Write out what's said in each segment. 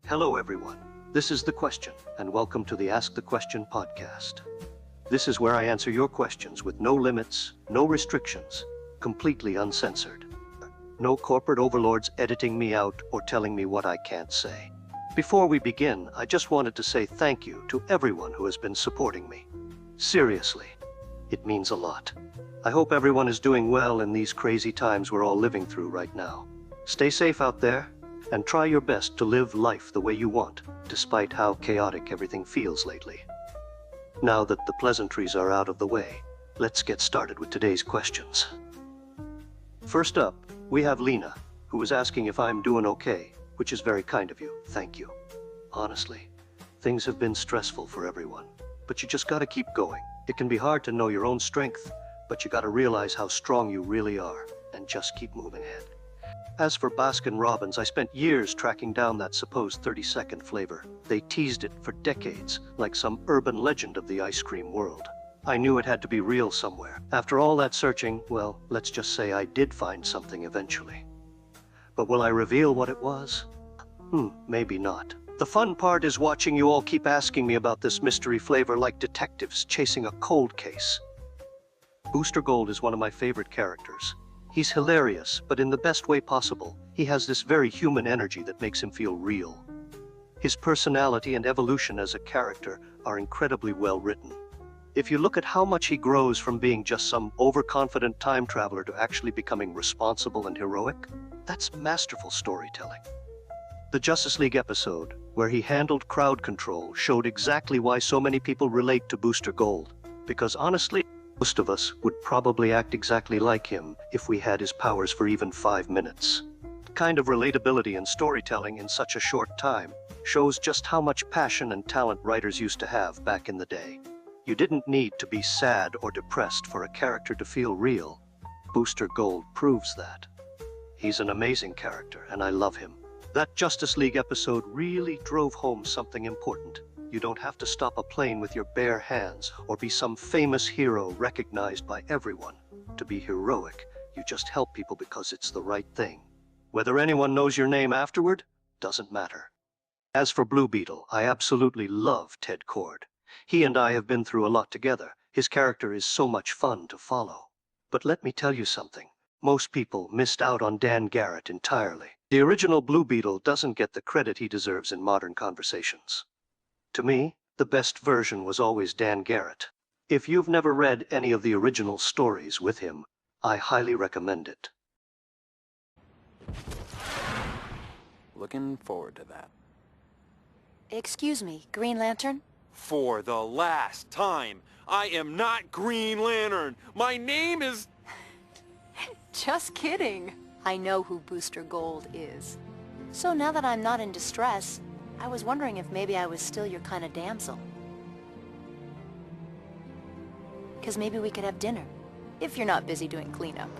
Hello, everyone. This is The Question, and welcome to the Ask the Question podcast. This is where I answer your questions with no limits, no restrictions, completely uncensored. No corporate overlords editing me out or telling me what I can't say. Before we begin, I just wanted to say thank you to everyone who has been supporting me. Seriously, it means a lot. I hope everyone is doing well in these crazy times we're all living through right now. Stay safe out there, and try your best to live life the way you want, despite how chaotic everything feels lately. Now that the pleasantries are out of the way, let's get started with today's questions. First up, we have Lena, who is asking if I'm doing okay, which is very kind of you. Thank you. Honestly, things have been stressful for everyone, but you just gotta keep going. It can be hard to know your own strength, but you gotta realize how strong you really are, and just keep moving ahead. As for Baskin-Robbins, I spent years tracking down that supposed 30-second flavor. They teased it for decades, like some urban legend of the ice cream world. I knew it had to be real somewhere. After all that searching, well, let's just say I did find something eventually. But will I reveal what it was? Maybe not. The fun part is watching you all keep asking me about this mystery flavor like detectives chasing a cold case. Booster Gold is one of my favorite characters. He's hilarious, but in the best way possible. He has this very human energy that makes him feel real. His personality and evolution as a character are incredibly well written. If you look at how much he grows from being just some overconfident time traveler to actually becoming responsible and heroic, that's masterful storytelling. The Justice League episode, where he handled crowd control, showed exactly why so many people relate to Booster Gold. Because honestly, most of us would probably act exactly like him if we had his powers for even 5 minutes. The kind of relatability and storytelling in such a short time shows just how much passion and talent writers used to have back in the day. You didn't need to be sad or depressed for a character to feel real. Booster Gold proves that. He's an amazing character, and I love him. That Justice League episode really drove home something important. You don't have to stop a plane with your bare hands or be some famous hero recognized by everyone. To be heroic, you just help people because it's the right thing. Whether anyone knows your name afterward, doesn't matter. As for Blue Beetle, I absolutely love Ted Kord. He and I have been through a lot together. His character is so much fun to follow. But let me tell you something. Most people missed out on Dan Garrett entirely. The original Blue Beetle doesn't get the credit he deserves in modern conversations. To me, the best version was always Dan Garrett. If you've never read any of the original stories with him, I highly recommend it. Looking forward to that. Excuse me, Green Lantern? For the last time, I am not Green Lantern. My name is... Just kidding. I know who Booster Gold is. So now that I'm not in distress, I was wondering if maybe I was still your kind of damsel. 'Cause maybe we could have dinner, if you're not busy doing cleanup.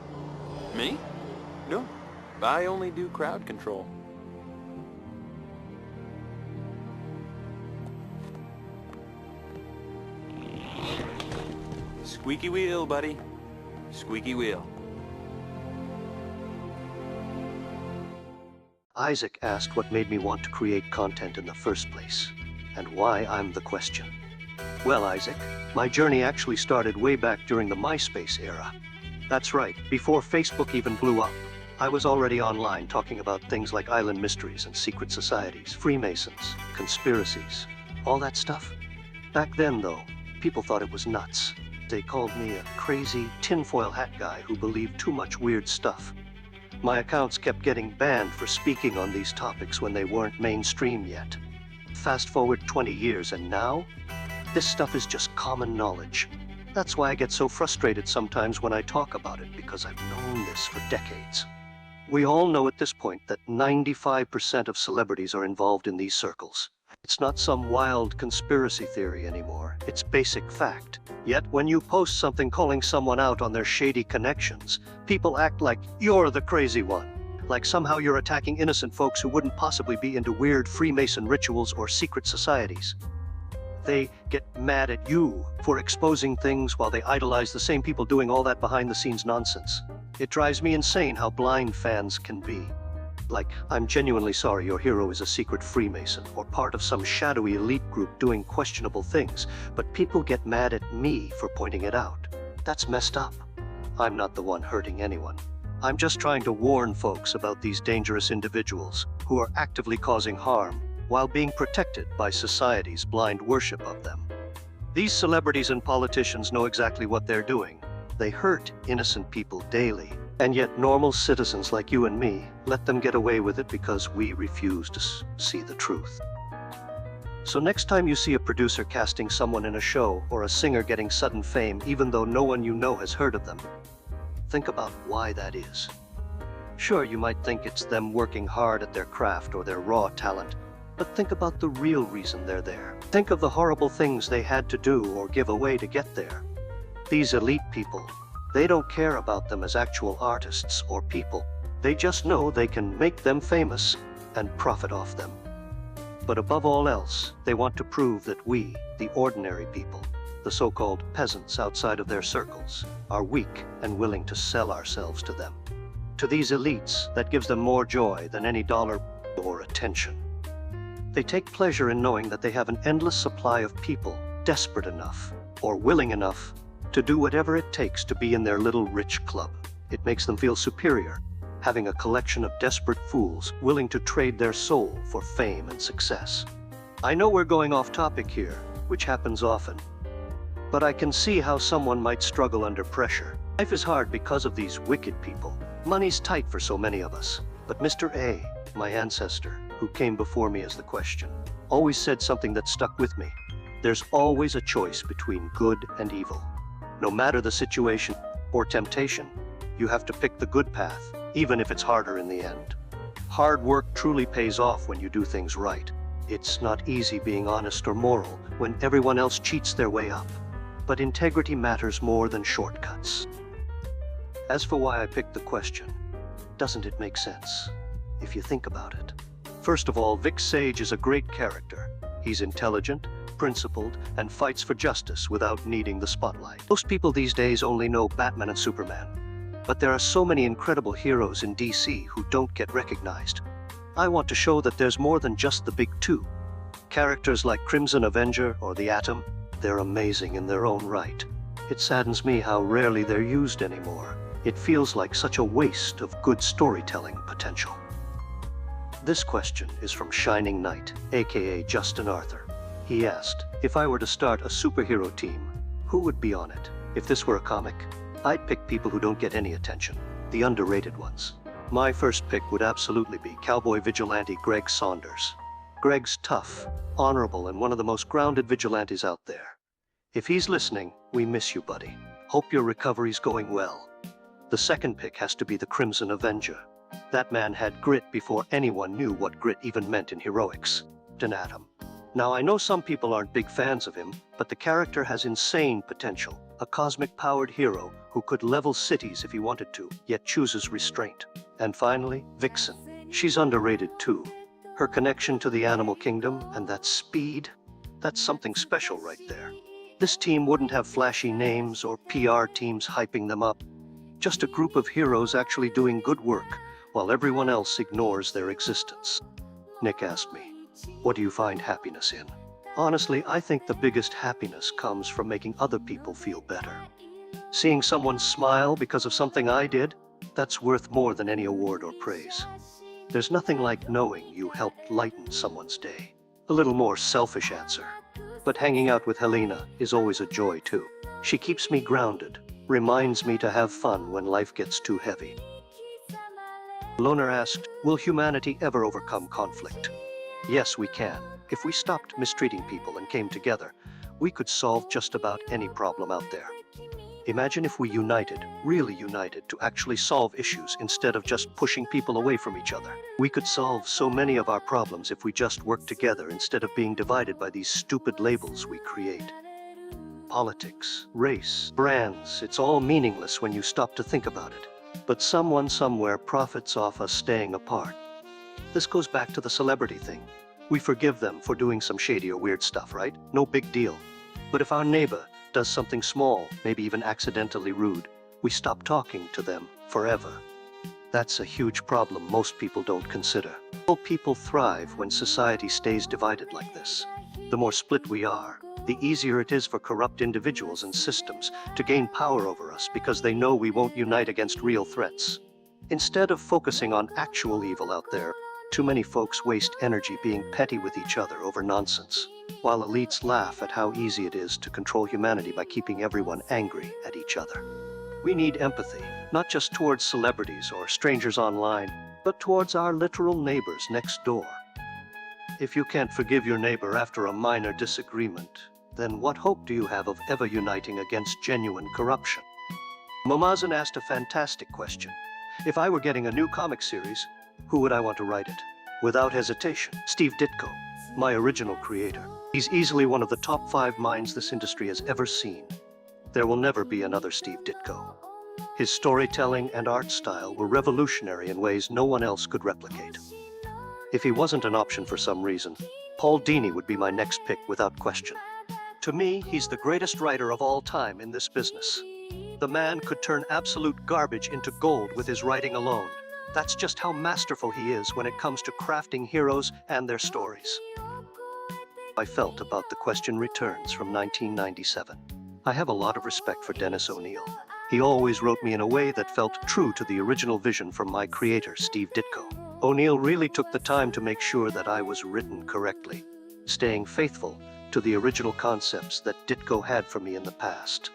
Me? No. I only do crowd control. Squeaky wheel, buddy. Squeaky wheel. Isaac asked what made me want to create content in the first place, and why I'm the question. Well, Isaac, my journey actually started way back during the MySpace era. That's right, before Facebook even blew up. I was already online talking about things like island mysteries and secret societies, Freemasons, conspiracies, all that stuff. Back then, though, people thought it was nuts. They called me a crazy tinfoil hat guy who believed too much weird stuff. My accounts kept getting banned for speaking on these topics when they weren't mainstream yet. Fast forward 20 years and now, this stuff is just common knowledge. That's why I get so frustrated sometimes when I talk about it, because I've known this for decades. We all know at this point that 95% of celebrities are involved in these circles. It's not some wild conspiracy theory anymore. It's basic fact. Yet when you post something calling someone out on their shady connections, people act like you're the crazy one. Like somehow you're attacking innocent folks who wouldn't possibly be into weird Freemason rituals or secret societies. They get mad at you for exposing things while they idolize the same people doing all that behind-the-scenes nonsense. It drives me insane how blind fans can be. Like, I'm genuinely sorry your hero is a secret Freemason or part of some shadowy elite group doing questionable things, but people get mad at me for pointing it out. That's messed up. I'm not the one hurting anyone. I'm just trying to warn folks about these dangerous individuals who are actively causing harm while being protected by society's blind worship of them. These celebrities and politicians know exactly what they're doing. They hurt innocent people daily, and yet normal citizens like you and me let them get away with it because we refuse to see the truth. So next time you see a producer casting someone in a show or a singer getting sudden fame even though no one you know has heard of them, think about why that is. Sure, you might think it's them working hard at their craft or their raw talent, but think about the real reason they're there. Think of the horrible things they had to do or give away to get there. These elite people, they don't care about them as actual artists or people. They just know they can make them famous and profit off them. But above all else, they want to prove that we, the ordinary people, the so-called peasants outside of their circles, are weak and willing to sell ourselves to them. To these elites, that gives them more joy than any dollar or attention. They take pleasure in knowing that they have an endless supply of people desperate enough or willing enough to do whatever it takes to be in their little rich club. It makes them feel superior, having a collection of desperate fools willing to trade their soul for fame and success. I know we're going off topic here, which happens often, but I can see how someone might struggle under pressure. Life is hard because of these wicked people. Money's tight for so many of us. But Mr. A, my ancestor, who came before me as the question, always said something that stuck with me. There's always a choice between good and evil. No matter the situation or temptation, you have to pick the good path, even if it's harder in the end. Hard work truly pays off when you do things right. It's not easy being honest or moral when everyone else cheats their way up. But integrity matters more than shortcuts. As for why I picked the question, doesn't it make sense, if you think about it? First of all, Vic Sage is a great character. He's intelligent, principled, and fights for justice without needing the spotlight. Most people these days only know Batman and Superman. But there are so many incredible heroes in DC who don't get recognized. I want to show that there's more than just the big two. Characters like Crimson Avenger or the Atom, they're amazing in their own right. It saddens me how rarely they're used anymore. It feels like such a waste of good storytelling potential. This question is from Shining Knight, aka Justin Arthur. He asked, if I were to start a superhero team, who would be on it? If this were a comic, I'd pick people who don't get any attention, the underrated ones. My first pick would absolutely be cowboy vigilante Greg Saunders. Greg's tough, honorable, and one of the most grounded vigilantes out there. If he's listening, we miss you, buddy. Hope your recovery's going well. The second pick has to be the Crimson Avenger. That man had grit before anyone knew what grit even meant in heroics. An Atom. Now, I know some people aren't big fans of him, but the character has insane potential. A cosmic-powered hero who could level cities if he wanted to, yet chooses restraint. And finally, Vixen. She's underrated too. Her connection to the animal kingdom and that speed, that's something special right there. This team wouldn't have flashy names or PR teams hyping them up. Just a group of heroes actually doing good work while everyone else ignores their existence. Nick asked me, what do you find happiness in? Honestly, I think the biggest happiness comes from making other people feel better. Seeing someone smile because of something I did, that's worth more than any award or praise. There's nothing like knowing you helped lighten someone's day. A little more selfish answer. But hanging out with Helena is always a joy too. She keeps me grounded, reminds me to have fun when life gets too heavy. Loner asked, will humanity ever overcome conflict? Yes, we can. If we stopped mistreating people and came together, we could solve just about any problem out there. Imagine if we united, really united, to actually solve issues instead of just pushing people away from each other. We could solve so many of our problems if we just worked together instead of being divided by these stupid labels we create. Politics, race, brands, it's all meaningless when you stop to think about it. But someone somewhere profits off us staying apart. This goes back to the celebrity thing. We forgive them for doing some shady or weird stuff, right? No big deal. But if our neighbor does something small, maybe even accidentally rude, we stop talking to them forever. That's a huge problem most people don't consider. All people thrive when society stays divided like this. The more split we are, the easier it is for corrupt individuals and systems to gain power over us because they know we won't unite against real threats. Instead of focusing on actual evil out there, too many folks waste energy being petty with each other over nonsense, while elites laugh at how easy it is to control humanity by keeping everyone angry at each other. We need empathy, not just towards celebrities or strangers online, but towards our literal neighbors next door. If you can't forgive your neighbor after a minor disagreement, then what hope do you have of ever uniting against genuine corruption? Momazin asked a fantastic question. If I were getting a new comic series, who would I want to write it? Without hesitation, Steve Ditko, my original creator. He's easily one of the top 5 minds this industry has ever seen. There will never be another Steve Ditko. His storytelling and art style were revolutionary in ways no one else could replicate. If he wasn't an option for some reason, Paul Dini would be my next pick without question. To me, he's the greatest writer of all time in this business. The man could turn absolute garbage into gold with his writing alone. That's just how masterful he is when it comes to crafting heroes and their stories. I felt about The Question Returns from 1997. I have a lot of respect for Dennis O'Neil. He always wrote me in a way that felt true to the original vision from my creator, Steve Ditko. O'Neil really took the time to make sure that I was written correctly, staying faithful to the original concepts that Ditko had for me in the past.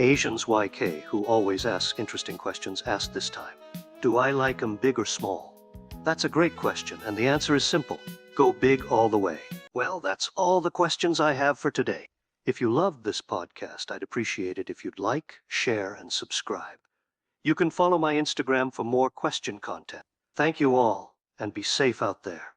Asians YK, who always asks interesting questions, asked this time, do I like 'em big or small? That's a great question, and the answer is simple. Go big all the way. Well, that's all the questions I have for today. If you loved this podcast, I'd appreciate it if you'd like, share, and subscribe. You can follow my Instagram for more question content. Thank you all, and be safe out there.